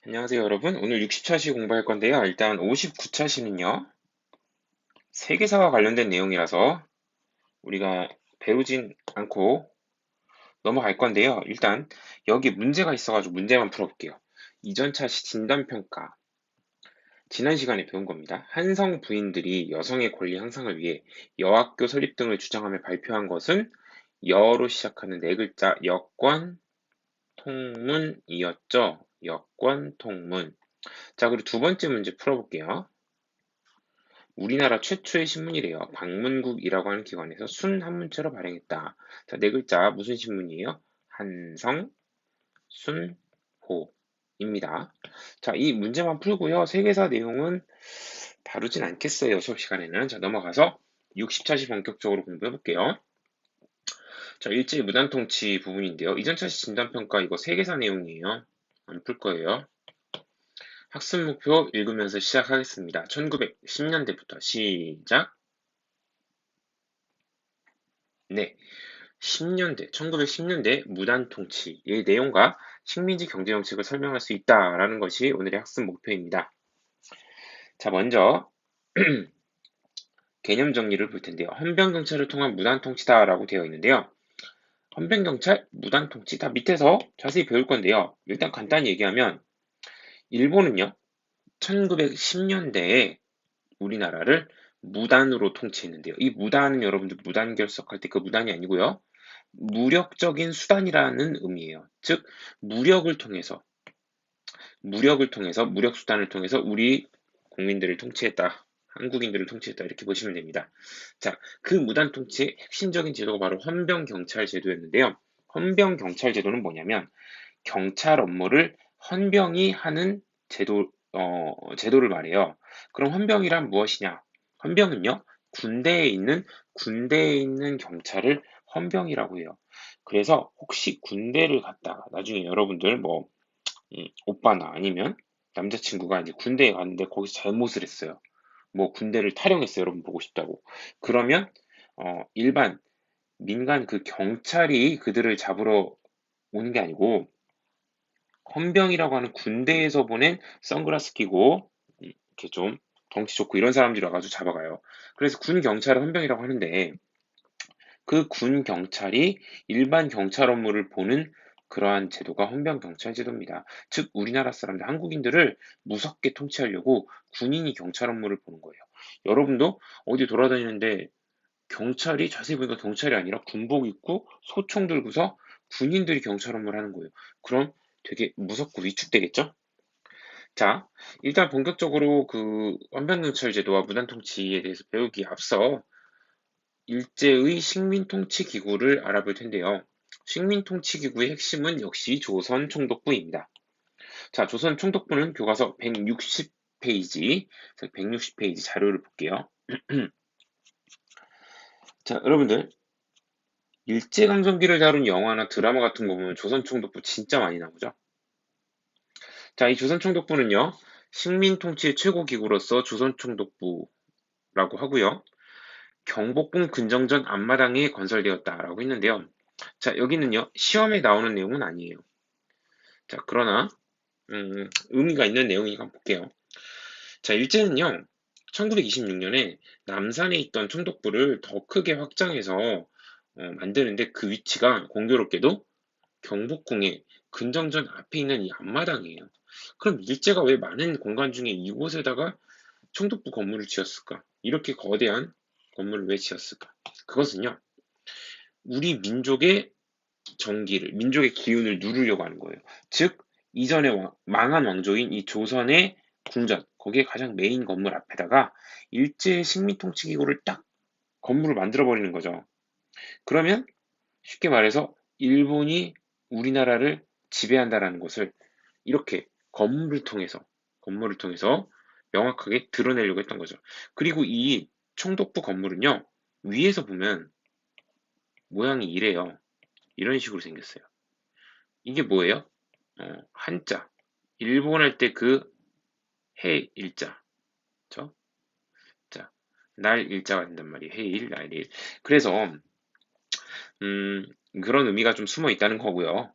안녕하세요, 여러분. 오늘 60차시 공부할 건데요. 일단 59차시는요, 세계사와 관련된 내용이라서 우리가 배우진 않고 넘어갈 건데요. 일단 여기 문제가 있어가지고 문제만 풀어볼게요. 이전 차시 진단평가. 지난 시간에 배운 겁니다. 한성 부인들이 여성의 권리 향상을 위해 여학교 설립 등을 주장하며 발표한 것은 여로 시작하는 네 글자 여권 통문이었죠. 여권 통문. 자, 그리고 두 번째 문제 풀어볼게요. 우리나라 최초의 신문이래요. 방문국이라고 하는 기관에서 순 한문체로 발행했다. 자, 네 글자 무슨 신문이에요? 한성, 순, 호입니다. 자, 이 문제만 풀고요. 세계사 내용은 다루진 않겠어요. 수업 시간에는. 자, 넘어가서 60차시 본격적으로 공부해 볼게요. 자, 일제 무단통치 부분인데요. 이전 차시 진단평가 이거 세계사 내용이에요. 안 풀 거예요. 학습 목표 읽으면서 시작하겠습니다. 1910년대부터 시작. 네. 10년대, 1910년대 무단 통치의 내용과 식민지 경제 정책을 설명할 수 있다라는 것이 오늘의 학습 목표입니다. 자, 먼저 개념 정리를 볼 텐데요. 헌병경찰을 통한 무단 통치다라고 되어 있는데요. 헌병경찰, 무단 통치 다 밑에서 자세히 배울 건데요. 일단 간단히 얘기하면 일본은요, 1910년대에 우리나라를 무단으로 통치했는데요. 이 무단은 여러분들 무단 결석할 때 그 무단이 아니고요. 무력적인 수단이라는 의미예요. 즉, 무력을 통해서, 무력 수단을 통해서 우리 국민들을 통치했다. 한국인들을 통치했다. 이렇게 보시면 됩니다. 자, 그 무단 통치의 핵심적인 제도가 바로 헌병경찰 제도였는데요. 헌병경찰 제도는 뭐냐면, 경찰 업무를 헌병이 하는 제도를 말해요. 그럼 헌병이란 무엇이냐? 헌병은요, 군대에 있는 경찰을 헌병이라고 해요. 그래서 혹시 군대를 갔다가 나중에 여러분들 뭐 오빠나 아니면 남자친구가 이제 군대에 갔는데 거기서 잘못을 했어요. 뭐 군대를 탈영했어요. 여러분 보고 싶다고. 그러면 일반 민간 그 경찰이 그들을 잡으러 오는 게 아니고 헌병이라고 하는 군대에서 보낸 선글라스 끼고 이렇게 좀 덩치 좋고 이런 사람들이 와가지고 잡아가요. 그래서 군 경찰을 헌병이라고 하는데 그 군 경찰이 일반 경찰 업무를 보는 그러한 제도가 헌병 경찰 제도입니다. 즉 우리나라 사람들 한국인들을 무섭게 통치하려고 군인이 경찰 업무를 보는 거예요. 여러분도 어디 돌아다니는데 경찰이 자세히 보니까 경찰이 아니라 군복 입고 소총 들고서 군인들이 경찰 업무를 하는 거예요. 그럼 되게 무섭고 위축되겠죠? 자, 일단 본격적으로 그 헌병경찰 제도와 무단통치에 대해서 배우기에 앞서 일제의 식민통치기구를 알아볼 텐데요. 식민통치기구의 핵심은 역시 조선총독부입니다. 자, 조선총독부는 교과서 160페이지, 160페이지 자료를 볼게요. 자, 여러분들 일제강점기를 다룬 영화나 드라마 같은 거 보면 조선총독부 진짜 많이 나오죠. 자, 이 조선총독부는요, 식민통치의 최고기구로서 조선총독부라고 하고요. 경복궁 근정전 앞마당에 건설되었다라고 했는데요. 자, 여기는요, 시험에 나오는 내용은 아니에요. 자, 그러나, 의미가 있는 내용이니까 볼게요. 자, 일제는요, 1926년에 남산에 있던 총독부를 더 크게 확장해서 만드는데 그 위치가 공교롭게도 경복궁의 근정전 앞에 있는 이 앞마당이에요. 그럼 일제가 왜 많은 공간 중에 이곳에다가 총독부 건물을 지었을까? 이렇게 거대한 건물을 왜 지었을까? 그것은요, 우리 민족의 민족의 기운을 누르려고 하는 거예요. 즉, 이전에 망한 왕조인 이 조선의 궁전, 거기에 가장 메인 건물 앞에다가 일제의 식민통치기구를 딱 건물을 만들어 버리는 거죠. 그러면 쉽게 말해서 일본이 우리나라를 지배한다라는 것을 이렇게 건물을 통해서 명확하게 드러내려고 했던 거죠. 그리고 이 총독부 건물은요, 위에서 보면 모양이 이래요. 이런 식으로 생겼어요. 이게 뭐예요? 한자. 일본 할 때 그 해 일자. 그쵸? 자, 날 일자가 된단 말이에요. 해일, 날일. 그래서, 그런 의미가 좀 숨어 있다는 거고요.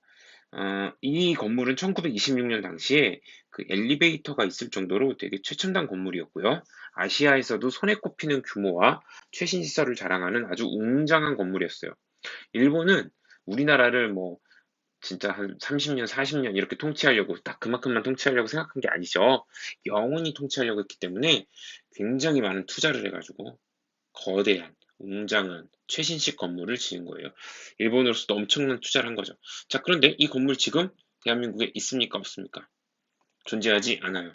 이 건물은 1926년 당시에 그 엘리베이터가 있을 정도로 되게 최첨단 건물이었고요. 아시아에서도 손에 꼽히는 규모와 최신 시설을 자랑하는 아주 웅장한 건물이었어요. 일본은 우리나라를 뭐 진짜 한 30년, 40년 이렇게 통치하려고 딱 그만큼만 통치하려고 생각한 게 아니죠. 영원히 통치하려고 했기 때문에 굉장히 많은 투자를 해가지고 거대한, 웅장한, 최신식 건물을 지은 거예요. 일본으로서도 엄청난 투자를 한 거죠. 자, 그런데 이 건물 지금 대한민국에 있습니까? 없습니까? 존재하지 않아요.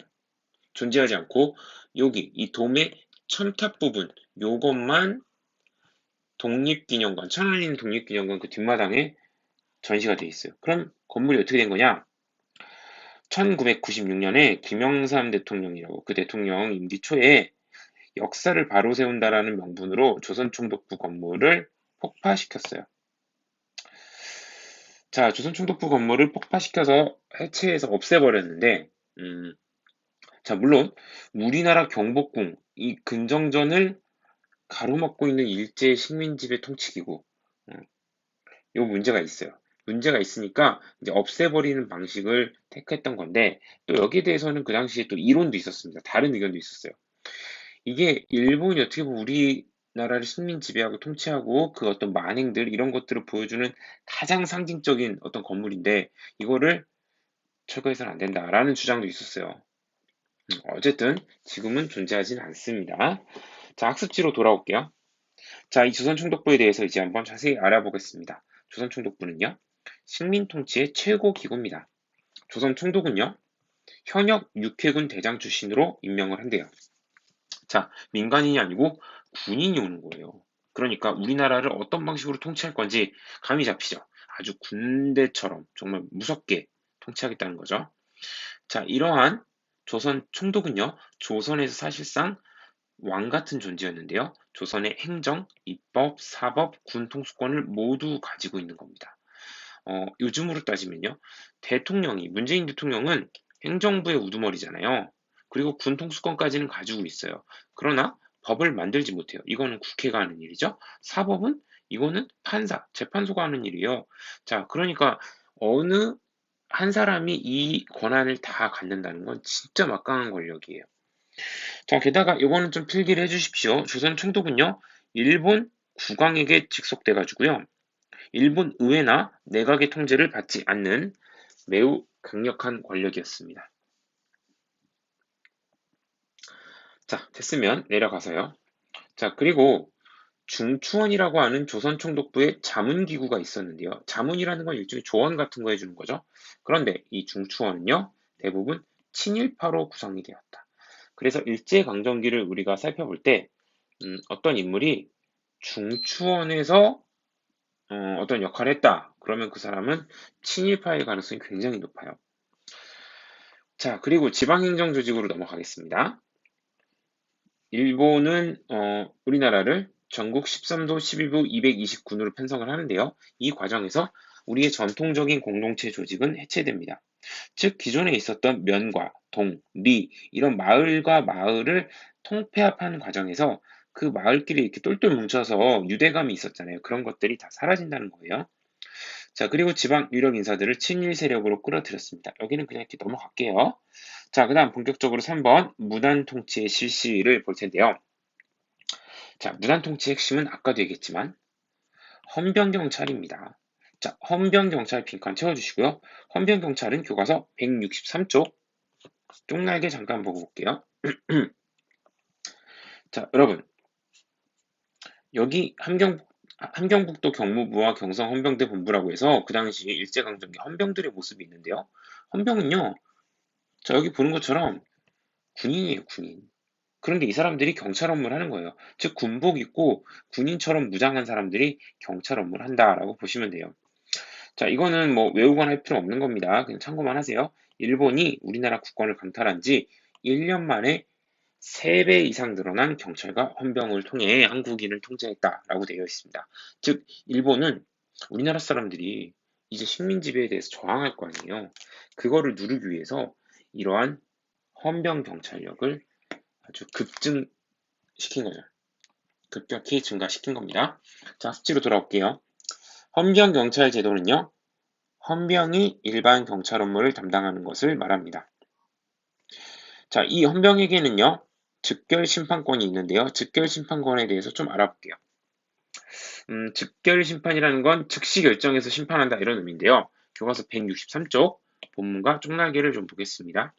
존재하지 않고 여기 이 돔의 첨탑 부분 요것만 독립기념관, 천안에 독립기념관 그 뒷마당에 전시가 돼 있어요. 그럼 건물이 어떻게 된 거냐? 1996년에 김영삼 대통령이라고 그 대통령 임기 초에 역사를 바로 세운다라는 명분으로 조선총독부 건물을 폭파시켰어요. 자, 조선총독부 건물을 폭파시켜서 해체해서 없애버렸는데, 자, 물론 우리나라 경복궁 이 근정전을 가로막고 있는 일제 식민지배 통치기구, 요 문제가 있어요. 문제가 있으니까 이제 없애버리는 방식을 택했던 건데, 또 여기에 대해서는 그 당시에 또 이론도 있었습니다. 다른 의견도 있었어요. 이게 일본이 어떻게 보면 우리나라를 식민 지배하고 통치하고 그 어떤 만행들 이런 것들을 보여주는 가장 상징적인 어떤 건물인데 이거를 철거해서는 안 된다라는 주장도 있었어요. 어쨌든 지금은 존재하진 않습니다. 자, 학습지로 돌아올게요. 자, 이 조선총독부에 대해서 이제 한번 자세히 알아보겠습니다. 조선총독부는요, 식민통치의 최고 기구입니다. 조선총독은요, 현역 육해군 대장 출신으로 임명을 한대요. 자, 민간인이 아니고 군인이 오는 거예요. 그러니까 우리나라를 어떤 방식으로 통치할 건지 감이 잡히죠. 아주 군대처럼 정말 무섭게 통치하겠다는 거죠. 자, 이러한 조선 총독은요, 조선에서 사실상 왕 같은 존재였는데요. 조선의 행정, 입법, 사법, 군 통수권을 모두 가지고 있는 겁니다. 요즘으로 따지면요. 문재인 대통령은 행정부의 우두머리잖아요. 그리고 군 통수권까지는 가지고 있어요. 그러나 법을 만들지 못해요. 이거는 국회가 하는 일이죠. 사법은 이거는 판사, 재판소가 하는 일이에요. 자, 그러니까 어느 한 사람이 이 권한을 다 갖는다는 건 진짜 막강한 권력이에요. 자, 게다가 이거는 좀 필기를 해주십시오. 조선 총독은요, 일본 국왕에게 직속돼 가지고요. 일본 의회나 내각의 통제를 받지 않는 매우 강력한 권력이었습니다. 자, 됐으면 내려가서요. 자, 그리고 중추원이라고 하는 조선총독부의 자문기구가 있었는데요. 자문이라는 건 일종의 조언 같은 거 해주는 거죠. 그런데 이 중추원은요, 대부분 친일파로 구성이 되었다. 그래서 일제강점기를 우리가 살펴볼 때 어떤 인물이 중추원에서 어떤 역할을 했다. 그러면 그 사람은 친일파일 가능성이 굉장히 높아요. 자, 그리고 지방행정조직으로 넘어가겠습니다. 일본은 우리나라를 전국 13도 11부 229군으로 편성을 하는데요. 이 과정에서 우리의 전통적인 공동체 조직은 해체됩니다. 즉 기존에 있었던 면과 동, 리 이런 마을과 마을을 통폐합하는 과정에서 그 마을끼리 이렇게 똘똘 뭉쳐서 유대감이 있었잖아요. 그런 것들이 다 사라진다는 거예요. 자, 그리고 지방 유력 인사들을 친일 세력으로 끌어들였습니다. 여기는 그냥 이렇게 넘어갈게요. 자, 그 다음 본격적으로 3번 무단 통치의 실시를 볼 텐데요. 자, 무단 통치의 핵심은 아까도 얘기했지만 헌병경찰입니다. 자, 헌병경찰 빈칸 채워주시고요. 헌병경찰은 교과서 163쪽 쪽날개 잠깐 보고 볼게요. 자, 여러분 여기 함경북도 경무부와 경성 헌병대 본부라고 해서 그 당시 일제강점기 헌병들의 모습이 있는데요. 헌병은요, 자 여기 보는 것처럼 군인이에요, 군인. 그런데 이 사람들이 경찰 업무를 하는 거예요. 즉 군복 입고 군인처럼 무장한 사람들이 경찰 업무를 한다라고 보시면 돼요. 자, 이거는 뭐 외우거나 할 필요 없는 겁니다. 그냥 참고만 하세요. 일본이 우리나라 국권을 강탈한 지 1년 만에 3배 이상 늘어난 경찰과 헌병을 통해 한국인을 통제했다라고 되어 있습니다. 즉, 일본은 우리나라 사람들이 이제 식민 지배에 대해서 저항할 거 아니에요. 그거를 누르기 위해서 이러한 헌병 경찰력을 아주 급증시킨 거죠. 급격히 증가시킨 겁니다. 자, 숙지로 돌아올게요. 헌병 경찰 제도는요. 헌병이 일반 경찰 업무를 담당하는 것을 말합니다. 자, 이 헌병에게는요, 즉결 심판권이 있는데요. 즉결 심판권에 대해서 좀 알아볼게요. 즉결 심판이라는 건 즉시 결정해서 심판한다 이런 의미인데요. 교과서 163쪽 본문과 쪽날개를 좀 보겠습니다.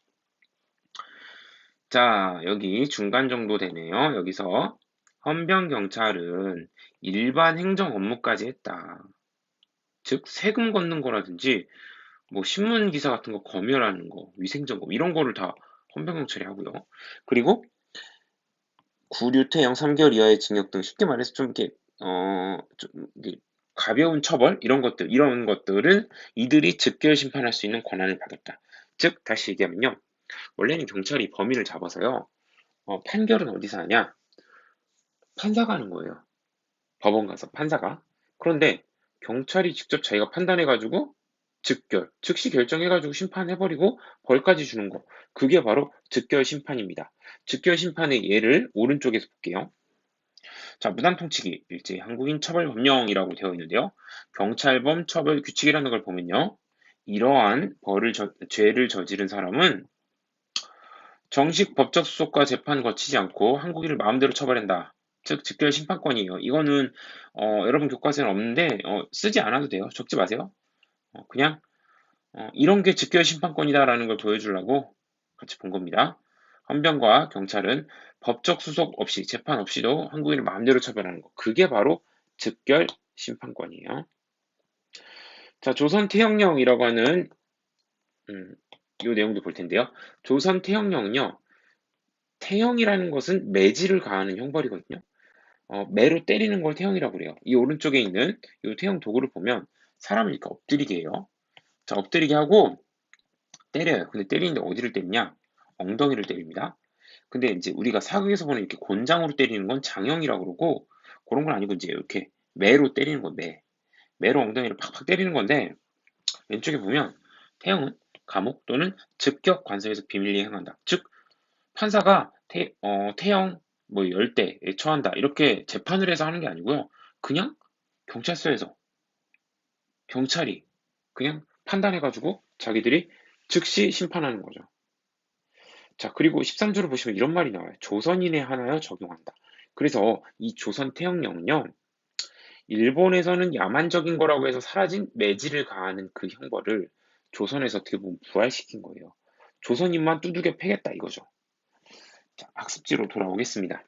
자, 여기 중간 정도 되네요. 여기서 헌병 경찰은 일반 행정 업무까지 했다. 즉 세금 걷는 거라든지 뭐 신문 기사 같은 거 검열하는 거, 위생점검 이런 거를 다 헌병 경찰이 하고요. 그리고 구류태형 3개월 이하의 징역 등 쉽게 말해서 좀 이렇게 좀 이게 가벼운 처벌 이런 것들은 이들이 즉결 심판할 수 있는 권한을 받았다. 즉 다시 얘기하면요. 원래는 경찰이 범인을 잡아서요. 판결은 어디서 하냐? 판사가 하는 거예요. 법원 가서 판사가. 그런데 경찰이 직접 자기가 판단해가지고 즉결, 즉시 결정해가지고 심판해버리고 벌까지 주는 거. 그게 바로 즉결 심판입니다. 즉결 심판의 예를 오른쪽에서 볼게요. 자, 무단통치기, 일제 한국인 처벌법령이라고 되어 있는데요. 경찰범 처벌 규칙이라는 걸 보면요. 이러한 죄를 저지른 사람은 정식 법적 수속과 재판 거치지 않고 한국인을 마음대로 처벌한다. 즉, 즉결 심판권이에요. 이거는 여러분 교과서에는 없는데 쓰지 않아도 돼요. 적지 마세요. 그냥 이런 게 즉결 심판권이다라는 걸 보여주려고 같이 본 겁니다. 헌병과 경찰은 법적 수속 없이 재판 없이도 한국인을 마음대로 처벌하는 거. 그게 바로 즉결 심판권이에요. 자, 조선 태형령이라고 하는 이 내용도 볼 텐데요. 조선 태형령은요. 태형이라는 것은 매질을 가하는 형벌이거든요. 매로 때리는 걸 태형이라고 그래요. 이 오른쪽에 있는 이 태형 도구를 보면 사람을 이렇게 엎드리게 해요. 자, 엎드리게 하고 때려요. 근데 때리는데 어디를 때리냐? 엉덩이를 때립니다. 근데 이제 우리가 사극에서 보는 이렇게 곤장으로 때리는 건 장형이라고 그러고 그런 건 아니고 이제 이렇게 매로 때리는 거 매로 엉덩이를 팍팍 때리는 건데 왼쪽에 보면 태형은 감옥 또는 즉격 관서에서 비밀리에 행한다. 즉 판사가 태형 뭐 열대에 처한다 이렇게 재판을 해서 하는 게 아니고요. 그냥 경찰서에서 경찰이 그냥 판단해가지고 자기들이 즉시 심판하는 거죠. 자, 그리고 13조를 보시면 이런 말이 나와요. 조선인에 한하여 적용한다. 그래서 이 조선 태형령은요, 일본에서는 야만적인 거라고 해서 사라진 매질을 가하는 그 형벌을 조선에서 어떻게 보면 부활시킨 거예요. 조선인만 두들겨 패겠다 이거죠. 자, 학습지로 돌아오겠습니다.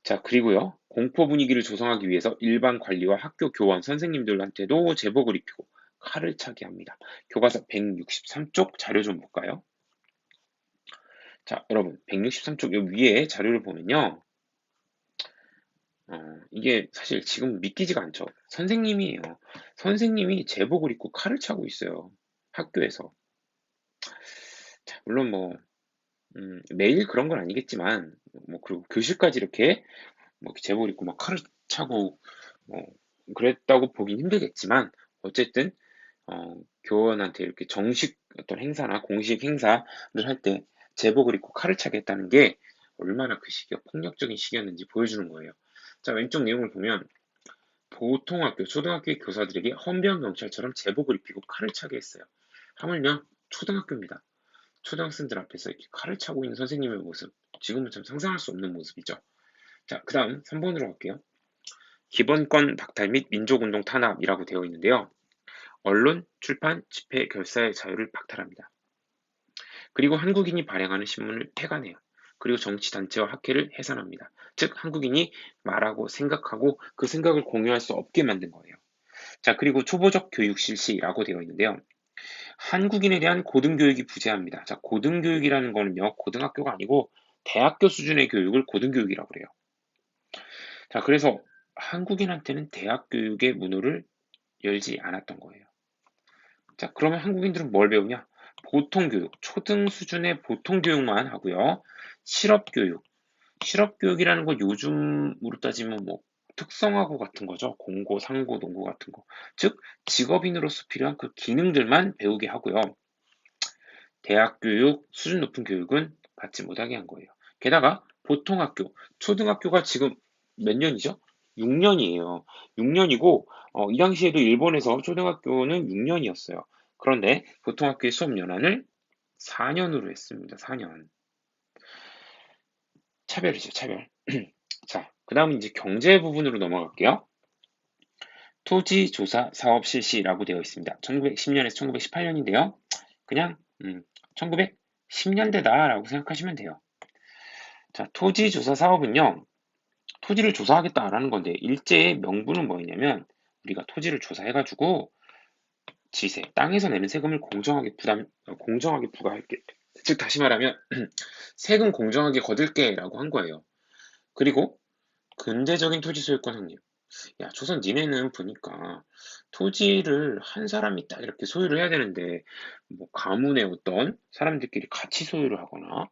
자, 그리고요, 공포 분위기를 조성하기 위해서 일반 관리와 학교 교원, 선생님들한테도 제복을 입히고 칼을 차게 합니다. 교과서 163쪽 자료 좀 볼까요? 자, 여러분, 163쪽 요 위에 자료를 보면요. 이게 사실 지금 믿기지가 않죠. 선생님이에요. 선생님이 제복을 입고 칼을 차고 있어요. 학교에서. 자, 물론 매일 그런 건 아니겠지만, 그리고 교실까지 이렇게, 제복을 입고 막 칼을 차고, 뭐, 그랬다고 보긴 힘들겠지만, 어쨌든, 교원한테 이렇게 정식 어떤 행사나 공식 행사를 할 때 제복을 입고 칼을 차게 했다는 게 얼마나 그 시기가 폭력적인 시기였는지 보여주는 거예요. 자, 왼쪽 내용을 보면 보통 학교, 초등학교의 교사들에게 헌병 경찰처럼 제복을 입히고 칼을 차게 했어요. 하물며 초등학교입니다. 초등학생들 앞에서 이렇게 칼을 차고 있는 선생님의 모습, 지금은 참 상상할 수 없는 모습이죠. 자, 그 다음 3번으로 갈게요. 기본권 박탈 및 민족운동 탄압이라고 되어 있는데요. 언론, 출판, 집회, 결사의 자유를 박탈합니다. 그리고 한국인이 발행하는 신문을 폐간해요. 그리고 정치단체와 학회를 해산합니다. 즉 한국인이 말하고 생각하고 그 생각을 공유할 수 없게 만든 거예요. 자, 그리고 초보적 교육 실시라고 되어 있는데요. 한국인에 대한 고등교육이 부재합니다. 자, 고등교육이라는 거는요, 고등학교가 아니고 대학교 수준의 교육을 고등교육이라고 그래요. 자, 그래서 한국인한테는 대학 교육의 문호를 열지 않았던 거예요. 자, 그러면 한국인들은 뭘 배우냐? 보통교육, 초등 수준의 보통교육만 하고요. 실업교육, 실업교육이라는 건 요즘으로 따지면 특성화고 같은 거죠. 공고, 상고, 농고 같은 거. 즉, 직업인으로서 필요한 그 기능들만 배우게 하고요. 대학교육, 수준 높은 교육은 받지 못하게 한 거예요. 게다가 보통학교, 초등학교가 지금 몇 년이죠? 6년이에요. 6년이고, 이 당시에도 일본에서 초등학교는 6년이었어요. 그런데 보통학교의 수업 연한을 4년으로 했습니다. 4년. 차별이죠, 차별. 자, 그 다음은 이제 경제 부분으로 넘어갈게요. 토지조사 사업 실시라고 되어 있습니다. 1910년에서 1918년인데요. 그냥 1910년대다라고 생각하시면 돼요. 자, 토지조사 사업은요. 토지를 조사하겠다라는 건데 일제의 명분은 뭐였냐면 우리가 토지를 조사해가지고 지세, 땅에서 내는 세금을 공정하게 부과할게. 즉 다시 말하면 세금 공정하게 거둘게라고 한 거예요. 그리고 근대적인 토지 소유권 확립. 야, 조선 니네는 보니까 토지를 한 사람이 딱 이렇게 소유를 해야 되는데 뭐 가문의 어떤 사람들끼리 같이 소유를 하거나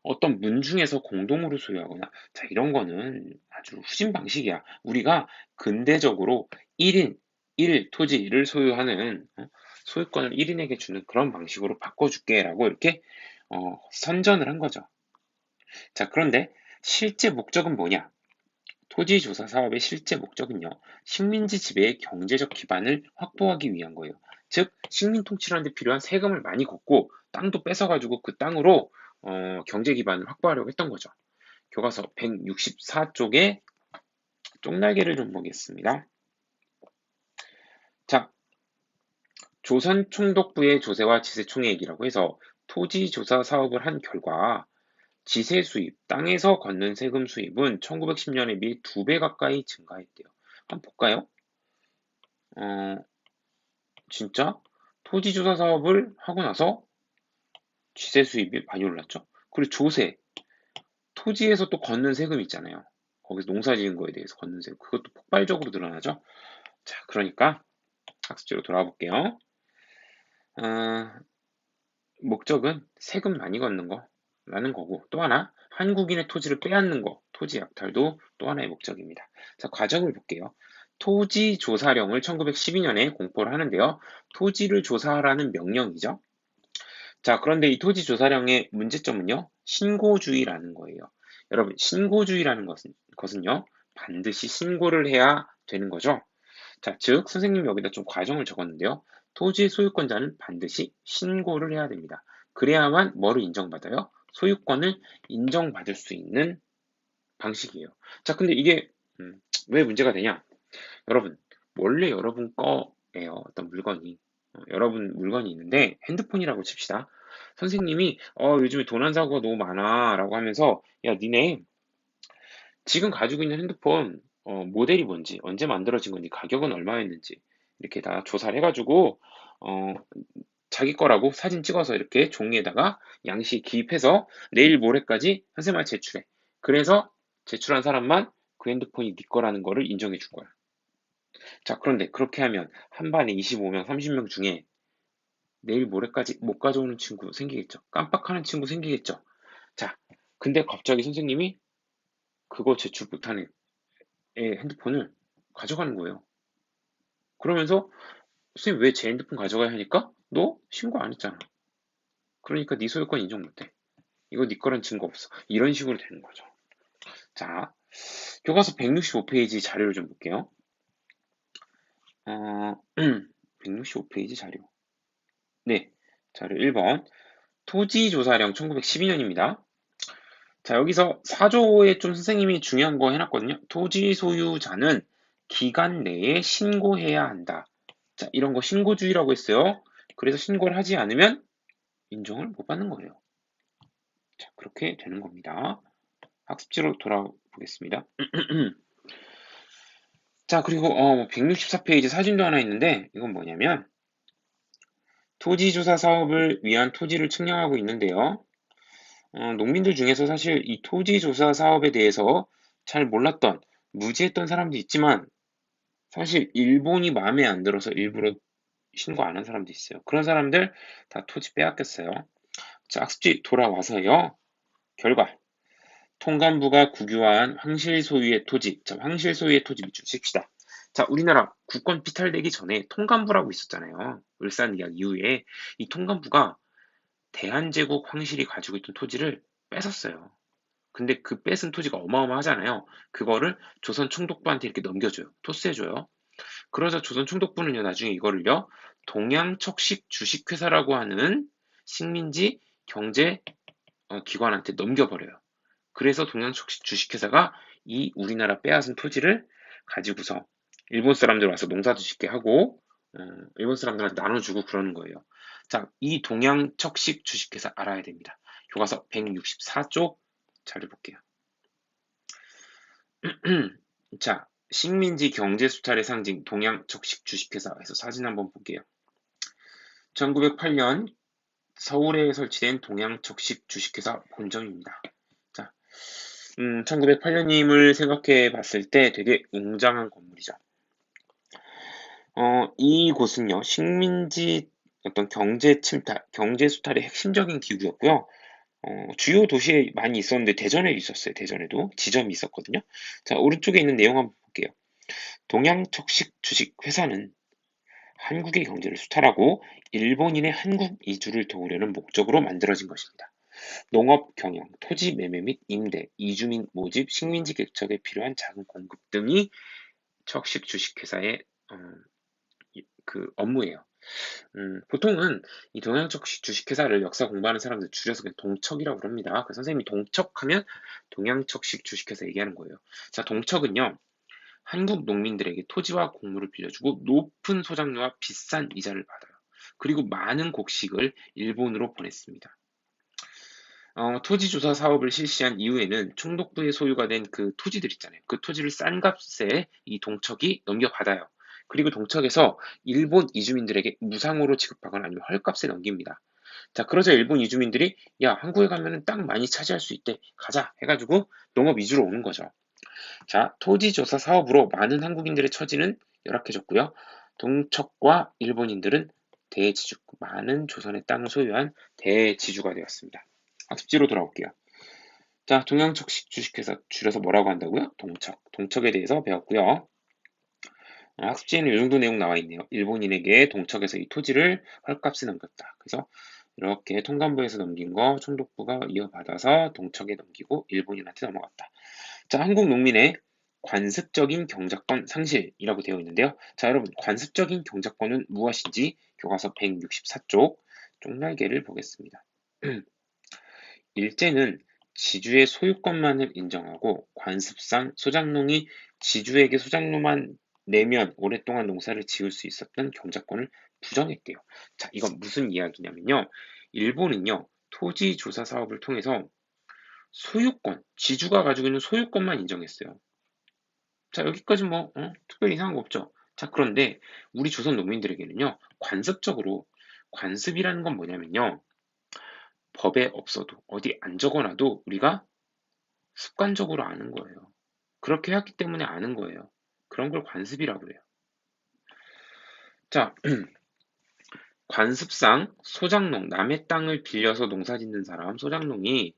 어떤 문중에서 공동으로 소유하거나 자 이런 거는 아주 후진 방식이야. 우리가 근대적으로 1인 1 토지를 소유하는 소유권을 1인에게 주는 그런 방식으로 바꿔줄게라고 이렇게 선전을 한 거죠. 자 그런데 실제 목적은 뭐냐? 토지조사 사업의 실제 목적은요, 식민지 지배의 경제적 기반을 확보하기 위한 거예요. 즉, 식민 통치를 하는데 필요한 세금을 많이 걷고 땅도 뺏어가지고 그 땅으로 경제 기반을 확보하려고 했던 거죠. 교과서 164쪽에 쪽날개를 좀 보겠습니다. 자, 조선 총독부의 조세와 지세 총액이라고 해서 토지조사 사업을 한 결과 지세 수입, 땅에서 걷는 세금 수입은 1910년에 비해 2배 가까이 증가했대요. 한번 볼까요? 진짜 토지조사 사업을 하고 나서 지세 수입이 많이 올랐죠. 그리고 조세, 토지에서 또 걷는 세금 있잖아요. 거기서 농사 지은 거에 대해서 걷는 세금, 그것도 폭발적으로 늘어나죠. 자, 그러니까 학습지로 돌아와 볼게요. 목적은 세금 많이 걷는 거라는 거고, 또 하나 한국인의 토지를 빼앗는 거, 토지 약탈도 또 하나의 목적입니다. 자, 과정을 볼게요. 토지조사령을 1912년에 공포를 하는데요. 토지를 조사하라는 명령이죠. 자, 그런데 이 토지조사령의 문제점은요, 신고주의라는 거예요. 여러분, 신고주의라는 것은요, 반드시 신고를 해야 되는 거죠. 자, 즉, 선생님이 여기다 좀 과정을 적었는데요. 토지 소유권자는 반드시 신고를 해야 됩니다. 그래야만 뭐를 인정받아요? 소유권을 인정받을 수 있는 방식이에요. 자, 근데 이게 왜 문제가 되냐? 여러분, 원래 여러분 거예요. 어떤 물건이. 여러분 물건이 있는데 핸드폰이라고 칩시다. 선생님이 요즘에 도난 사고가 너무 많아 라고 하면서 야 니네 지금 가지고 있는 핸드폰 모델이 뭔지 언제 만들어진 건지 가격은 얼마였는지 이렇게 다 조사를 해가지고 어, 자기 거라고 사진 찍어서 이렇게 종이에다가 양식 기입해서 내일 모레까지 선생님한테 제출해. 그래서 제출한 사람만 그 핸드폰이 네 거라는 거를 인정해 준 거야. 자, 그런데 그렇게 하면 한 반에 25명, 30명 중에 내일 모레까지 못 가져오는 친구 생기겠죠. 깜빡하는 친구 생기겠죠. 자, 근데 갑자기 선생님이 그거 제출 못하는 애 핸드폰을 가져가는 거예요. 그러면서 선생님 왜 제 핸드폰 가져가야 하니까 너 신고 안 했잖아. 그러니까 네 소유권 인정 못해. 이거 네 거란 증거 없어. 이런 식으로 되는 거죠. 자, 교과서 165페이지 자료를 좀 볼게요. 165페이지 자료. 네, 자료 1번. 토지조사령 1912년입니다. 자, 여기서 4조에 좀 선생님이 중요한 거 해놨거든요. 토지 소유자는 기간 내에 신고해야 한다. 자, 이런 거 신고주의라고 했어요. 그래서 신고를 하지 않으면 인정을 못 받는 거예요. 자, 그렇게 되는 겁니다. 학습지로 돌아보겠습니다. 자, 그리고 164페이지 사진도 하나 있는데 이건 뭐냐면 토지조사 사업을 위한 토지를 측량하고 있는데요. 농민들 중에서 사실 이 토지조사 사업에 대해서 잘 몰랐던, 무지했던 사람도 있지만 사실 일본이 마음에 안 들어서 일부러 신고 안 한 사람도 있어요. 그런 사람들 다 토지 빼앗겼어요. 자, 학습지 돌아와서요. 결과. 통감부가 국유화한 황실 소유의 토지. 자, 황실 소유의 토지 밑줄 칩시다. 자, 우리나라 국권 피탈되기 전에 통감부라고 있었잖아요. 을산 이야기 이후에 이 통감부가 대한제국 황실이 가지고 있던 토지를 뺏었어요. 근데 그 뺏은 토지가 어마어마하잖아요. 그거를 조선 총독부한테 이렇게 넘겨줘요. 토스해줘요. 그러자 조선 총독부는요, 나중에 이거를요, 동양척식 주식회사라고 하는 식민지 경제 기관한테 넘겨버려요. 그래서 동양척식 주식회사가 이 우리나라 빼앗은 토지를 가지고서 일본 사람들 와서 농사도 짓게 하고 일본 사람들한테 나눠주고 그러는 거예요. 자, 이 동양척식 주식회사 알아야 됩니다. 교과서 164쪽 자료 볼게요. 자, 식민지 경제 수탈의 상징 동양척식 주식회사에서 사진 한번 볼게요. 1908년 서울에 설치된 동양척식 주식회사 본점입니다. 자, 1908년임을 생각해 봤을 때 되게 웅장한 건물이죠. 이곳은요, 식민지 어떤 경제 침탈, 경제 수탈의 핵심적인 기구였고요. 주요 도시에 많이 있었는데 대전에 있었어요. 대전에도 지점이 있었거든요. 자, 오른쪽에 있는 내용 한번 볼게요. 동양척식 주식회사는 한국의 경제를 수탈하고 일본인의 한국 이주를 도우려는 목적으로 만들어진 것입니다. 농업 경영, 토지 매매 및 임대, 이주민 모집, 식민지 개척에 필요한 자금 공급 등이 척식 주식회사의 그 업무예요. 보통은 이 동양척식 주식회사를 역사 공부하는 사람들 줄여서 그냥 동척이라고 합니다. 그 선생님이 동척하면 동양척식 주식회사 얘기하는 거예요. 자, 동척은요, 한국 농민들에게 토지와 곡물을 빌려주고 높은 소장료와 비싼 이자를 받아요. 그리고 많은 곡식을 일본으로 보냈습니다. 토지조사 사업을 실시한 이후에는 총독부의 소유가 된 그 토지들 있잖아요. 그 토지를 싼 값에 이 동척이 넘겨받아요. 그리고 동척에서 일본 이주민들에게 무상으로 지급하거나 아니면 헐값에 넘깁니다. 자, 그러자 일본 이주민들이 야, 한국에 가면은 땅 많이 차지할 수 있대. 가자 해가지고 농업 이주로 오는 거죠. 자, 토지조사 사업으로 많은 한국인들의 처지는 열악해졌고요. 동척과 일본인들은 대지주, 많은 조선의 땅을 소유한 대지주가 되었습니다. 학습지로 돌아올게요. 자, 동양척식 주식회사 줄여서 뭐라고 한다고요? 동척. 동척에 대해서 배웠고요. 학습지에는 이 정도 내용 나와 있네요. 일본인에게 동척에서 이 토지를 헐값에 넘겼다. 그래서 이렇게 통감부에서 넘긴 거 총독부가 이어받아서 동척에 넘기고 일본인한테 넘어갔다. 자, 한국 농민의 관습적인 경작권 상실이라고 되어 있는데요. 자, 여러분, 관습적인 경작권은 무엇인지 교과서 164쪽 쪽날개를 보겠습니다. 일제는 지주의 소유권만을 인정하고 관습상 소작농이 지주에게 소작농만 내면 오랫동안 농사를 지을 수 있었던 경작권을 부정했대요. 자, 이건 무슨 이야기냐면요. 일본은요, 토지 조사 사업을 통해서 소유권, 지주가 가지고 있는 소유권만 인정했어요. 자, 여기까지 뭐 특별히 이상한 거 없죠. 자, 그런데 우리 조선 농민들에게는요, 관습적으로 관습이라는 건 뭐냐면요. 법에 없어도 어디 안 적어놔도 우리가 습관적으로 아는 거예요. 그렇게 했기 때문에 아는 거예요. 그런 걸 관습이라고 해요. 자, 관습상 소작농, 남의 땅을 빌려서 농사 짓는 사람, 소작농이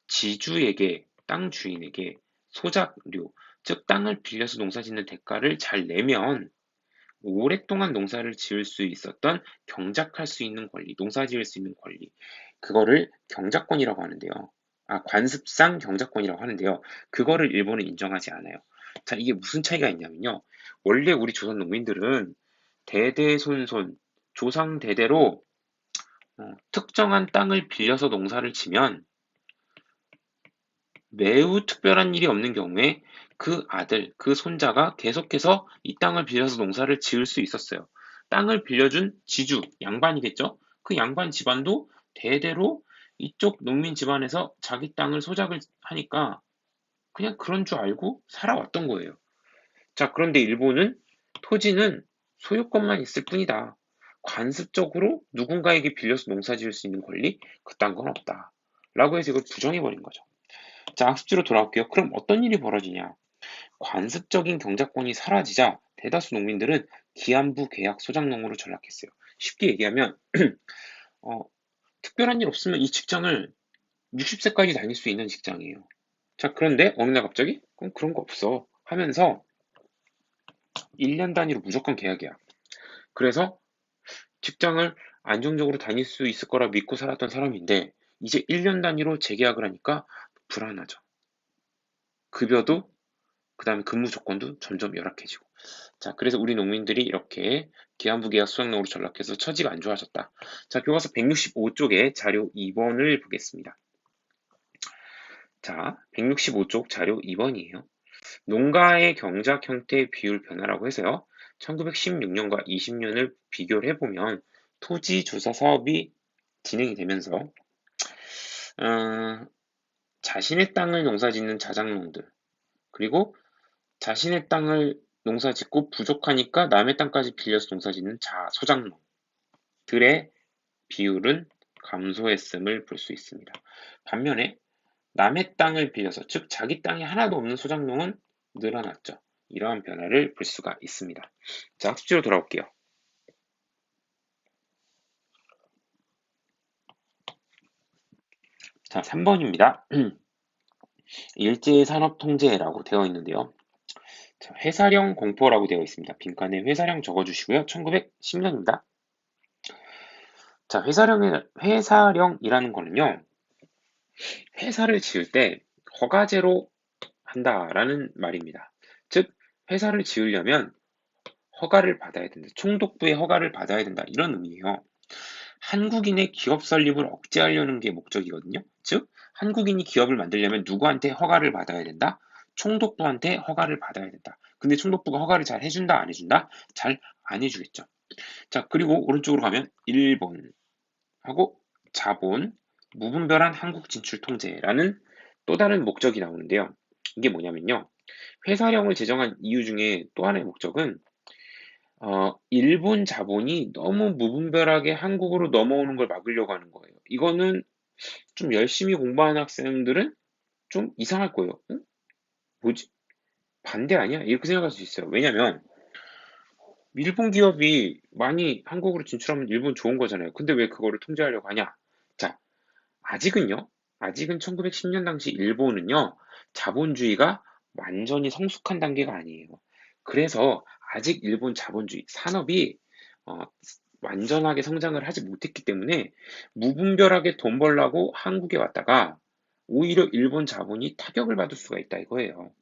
지주에게, 땅 주인에게 소작료, 즉 땅을 빌려서 농사 짓는 대가를 잘 내면 오랫동안 농사를 지을 수 있었던 경작할 수 있는 권리, 농사 지을 수 있는 권리, 그거를 경작권이라고 하는데요. 관습상 경작권이라고 하는데요. 그거를 일본은 인정하지 않아요. 자, 이게 무슨 차이가 있냐면요. 원래 우리 조선 농민들은 대대손손, 조상 대대로 특정한 땅을 빌려서 농사를 지면 매우 특별한 일이 없는 경우에 그 아들, 그 손자가 계속해서 이 땅을 빌려서 농사를 지을 수 있었어요. 땅을 빌려준 지주, 양반이겠죠? 그 양반 집안도 대대로 이쪽 농민 집안에서 자기 땅을 소작을 하니까 그냥 그런 줄 알고 살아왔던 거예요. 자, 그런데 일본은 토지는 소유권만 있을 뿐이다. 관습적으로 누군가에게 빌려서 농사 지을 수 있는 권리? 그딴 건 없다. 라고 해서 이걸 부정해버린 거죠. 자, 학습지로 돌아올게요. 그럼 어떤 일이 벌어지냐? 관습적인 경작권이 사라지자 대다수 농민들은 기안부 계약 소작농으로 전락했어요. 쉽게 얘기하면 어, 특별한 일 없으면 이 직장을 60세까지 다닐 수 있는 직장이에요. 자, 그런데 어느 날 갑자기 그런 거 없어 하면서 1년 단위로 무조건 계약이야. 그래서 직장을 안정적으로 다닐 수 있을 거라 믿고 살았던 사람인데 이제 1년 단위로 재계약을 하니까 불안하죠. 급여도 그다음에 근무 조건도 점점 열악해지고. 자, 그래서 우리 농민들이 이렇게 기안부 계약 수확농으로 전락해서 처지가 안 좋아졌다. 자, 교과서 165쪽에 자료 2번을 보겠습니다. 자, 165쪽 자료 2번이에요. 농가의 경작 형태 비율 변화라고 해서요. 1916년과 20년을 비교를 해보면 토지 조사 사업이 진행이 되면서 자신의 땅을 농사짓는 자작농들, 그리고 자신의 땅을 농사짓고 부족하니까 남의 땅까지 빌려서 농사짓는 소작농들의 비율은 감소했음을 볼 수 있습니다. 반면에 남의 땅을 빌려서, 즉 자기 땅이 하나도 없는 소작농은 늘어났죠. 이러한 변화를 볼 수가 있습니다. 자, 학습지로 돌아올게요. 자, 3번입니다. 일제산업통제라고 되어 있는데요. 자, 회사령 공포라고 되어 있습니다. 빈칸에 회사령 적어주시고요. 1910년입니다. 자, 회사령이라는 거는요, 회사를 지을 때 허가제로 한다라는 말입니다. 즉, 회사를 지으려면 허가를 받아야 된다. 총독부의 허가를 받아야 된다. 이런 의미예요. 한국인의 기업 설립을 억제하려는 게 목적이거든요. 즉, 한국인이 기업을 만들려면 누구한테 허가를 받아야 된다? 총독부한테 허가를 받아야 된다. 근데 총독부가 허가를 잘 해준다, 안 해준다? 잘 안 해주겠죠. 자, 그리고 오른쪽으로 가면 일본하고 자본, 무분별한 한국 진출 통제라는 또 다른 목적이 나오는데요. 이게 뭐냐면요. 회사령을 제정한 이유 중에 또 하나의 목적은 일본 자본이 너무 무분별하게 한국으로 넘어오는 걸 막으려고 하는 거예요. 이거는 좀 열심히 공부하는 학생들은 좀 이상할 거예요. 응? 뭐지? 반대 아니야? 이렇게 생각할 수 있어요. 왜냐면 일본 기업이 많이 한국으로 진출하면 일본 좋은 거잖아요. 근데 왜 그거를 통제하려고 하냐? 자, 아직은요. 아직은 1910년 당시 일본은요. 자본주의가 완전히 성숙한 단계가 아니에요. 그래서 아직 일본 자본주의 산업이 어, 완전하게 성장을 하지 못했기 때문에 무분별하게 돈 벌라고 한국에 왔다가 오히려 일본 자본이 타격을 받을 수가 있다 이거예요.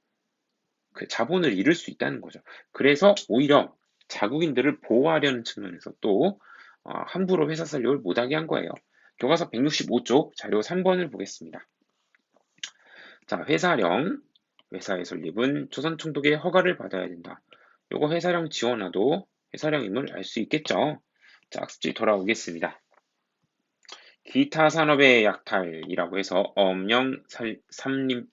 그 자본을 잃을 수 있다는 거죠. 그래서 오히려 자국인들을 보호하려는 측면에서 또 함부로 회사 설립을 못하게 한 거예요. 교과서 165쪽 자료 3번을 보겠습니다. 자, 회사령, 회사의 설립은 조선총독의 허가를 받아야 된다. 요거 회사령 지원화도 회사령임을 알 수 있겠죠. 자, 학습지 돌아오겠습니다. 기타 산업의 약탈이라고 해서 엄령,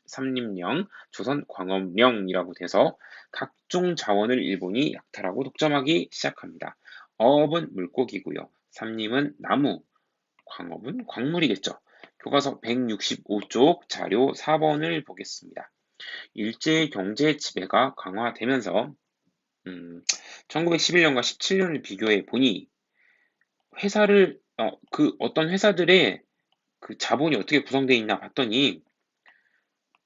삼림령, 조선광업령이라고 돼서 각종 자원을 일본이 약탈하고 독점하기 시작합니다. 어업은 물고기고요. 삼림은 나무, 광업은 광물이겠죠. 교과서 165쪽 자료 4번을 보겠습니다. 일제 경제 지배가 강화되면서 1911년과 17년을 비교해 보니 어떤 회사들의 그 자본이 어떻게 구성되어 있나 봤더니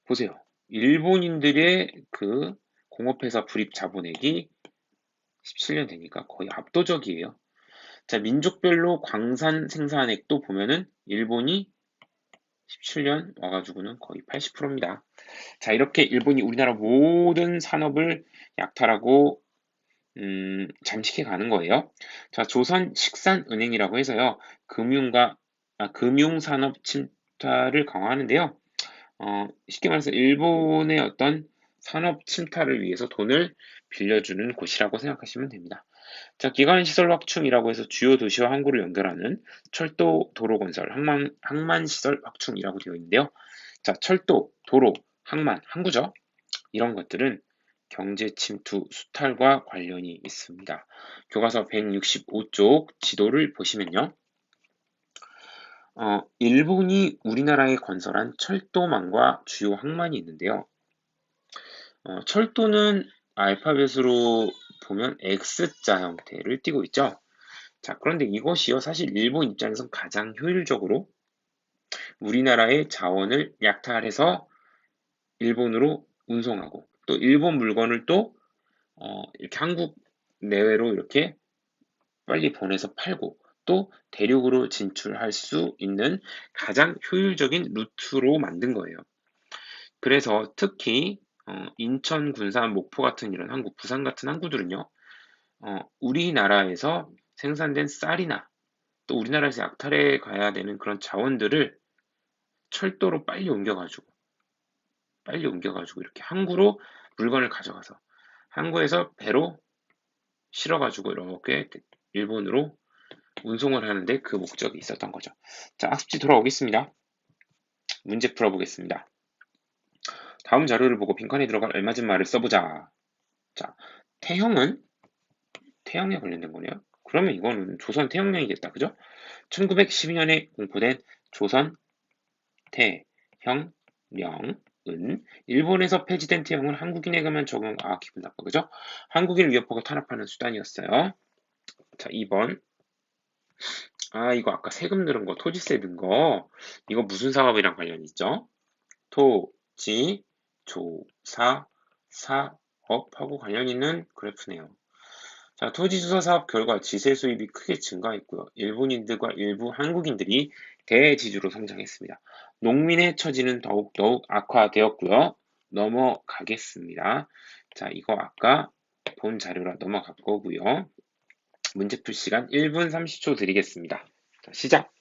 보세요. 일본인들의 그 공업회사 불입 자본액이 17년 되니까 거의 압도적이에요. 자, 민족별로 광산 생산액도 보면은 일본이 17년 와가지고는 거의 80%입니다. 자, 이렇게 일본이 우리나라 모든 산업을 약탈하고 잠식해 가는 거예요. 자, 조선식산은행이라고 해서요. 금융산업 침탈을 강화하는데요. 쉽게 말해서 일본의 어떤 산업 침탈을 위해서 돈을 빌려주는 곳이라고 생각하시면 됩니다. 자, 기관시설 확충이라고 해서 주요 도시와 항구를 연결하는 철도, 도로 건설, 항만시설 확충이라고 되어 있는데요. 자, 철도, 도로, 항만, 항구죠. 이런 것들은 경제 침투, 수탈과 관련이 있습니다. 교과서 165쪽 지도를 보시면요. 일본이 우리나라에 건설한 철도망과 주요 항만이 있는데요. 철도는 알파벳으로 보면 X자 형태를 띠고 있죠. 자, 그런데 이것이요, 사실 일본 입장에선 가장 효율적으로 우리나라의 자원을 약탈해서 일본으로 운송하고 또 일본 물건을 또 이렇게 한국 내외로 이렇게 빨리 보내서 팔고 또 대륙으로 진출할 수 있는 가장 효율적인 루트로 만든 거예요. 그래서 특히 인천, 군산, 목포 같은 이런 항구, 부산 같은 항구들은요, 우리나라에서 생산된 쌀이나 또 우리나라에서 약탈해 가야 되는 그런 자원들을 철도로 빨리 옮겨가지고 이렇게 항구로 물건을 가져가서 항구에서 배로 실어가지고 이렇게 일본으로 운송을 하는데 그 목적이 있었던 거죠. 자, 학습지 돌아오겠습니다. 문제 풀어보겠습니다. 다음 자료를 보고 빈칸에 들어갈 알맞은 말을 써보자. 자, 태형은 태양에 관련된 거네요. 그러면 이거는 조선 태형령이겠다. 그죠? 1912년에 공포된 조선 태형령은 일본에서 폐지된 태형을 한국인에게만 기분 나빠. 그죠? 한국인을 위협하고 탄압하는 수단이었어요. 자, 2번. 이거 아까 세금 늘은 거, 토지세 든 거, 이거 무슨 사업이랑 관련이 있죠? 토지, 조사, 사업하고 관련 있는 그래프네요. 자, 토지조사 사업 결과 지세 수입이 크게 증가했고요. 일본인들과 일부 한국인들이 대지주로 성장했습니다. 농민의 처지는 더욱 악화되었고요. 넘어가겠습니다. 자, 이거 아까 본 자료라 넘어갈 거고요. 문제 풀 시간 1분 30초 드리겠습니다. 자, 시작!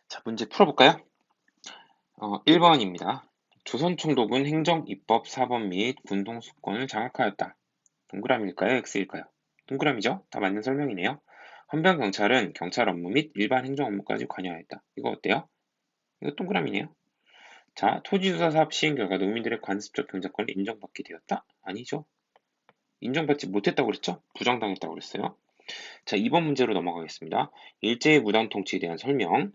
자, 문제 풀어볼까요? 1번입니다. 조선 총독은 행정, 입법, 사법 및 군동 수권을 장악하였다. 동그라미일까요? X일까요? 동그라미죠? 다 맞는 설명이네요. 헌병 경찰은 경찰 업무 및 일반 행정 업무까지 관여하였다. 이거 어때요? 이거 동그라미네요. 자, 토지조사 사업 시행 결과 농민들의 관습적 경작권을 인정받게 되었다? 아니죠. 인정받지 못했다고 그랬죠? 부정당했다고 그랬어요. 자, 2번 문제로 넘어가겠습니다. 일제의 무단 통치에 대한 설명.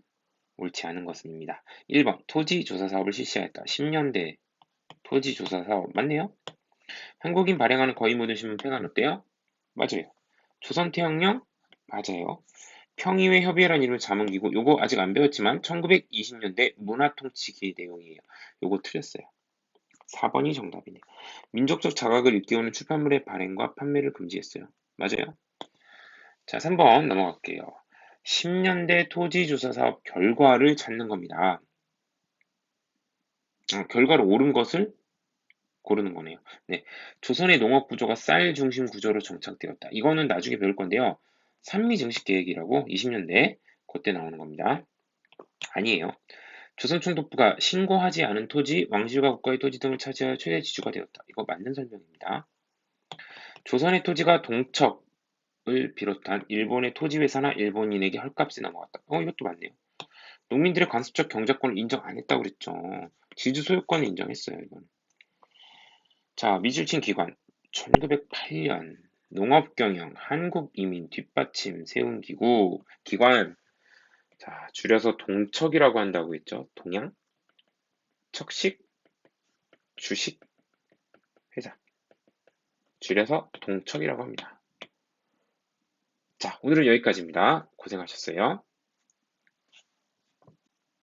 옳지 않은 것입니다. 1번 토지조사 사업을 실시하였다. 10년대 토지조사 사업 맞네요. 한국인 발행하는 거의 모든 신문 폐간 어때요? 맞아요. 조선태양령 맞아요. 평의회 협의회라는 이름의 자문기구 요거 아직 안 배웠지만 1920년대 문화통치기 내용이에요. 요거 틀렸어요. 4번이 정답이네요. 민족적 자각을 일깨우는 출판물의 발행과 판매를 금지했어요. 맞아요. 자, 3번 넘어갈게요. 10년대 토지조사 사업 결과를 찾는 겁니다. 결과로 옳은 것을 고르는 거네요. 네. 조선의 농업 구조가 쌀 중심 구조로 정착되었다. 이거는 나중에 배울 건데요. 산미 증식 계획이라고 20년대 그때 나오는 겁니다. 아니에요. 조선 총독부가 신고하지 않은 토지, 왕실과 국가의 토지 등을 차지하여 최대 지주가 되었다. 이거 맞는 설명입니다. 조선의 토지가 동척을 비롯한 일본의 토지 회사나 일본인에게 헐값에 넘어갔다. 이것도 맞네요. 농민들의 관습적 경작권을 인정 안 했다고 그랬죠. 지주 소유권을 인정했어요, 이건. 자, 미술친 기관. 1908년 농업경영 한국이민 뒷받침 세운 기관. 자, 줄여서 동척이라고 한다고 했죠. 동양, 척식, 주식, 회사. 줄여서 동척이라고 합니다. 자, 오늘은 여기까지입니다. 고생하셨어요.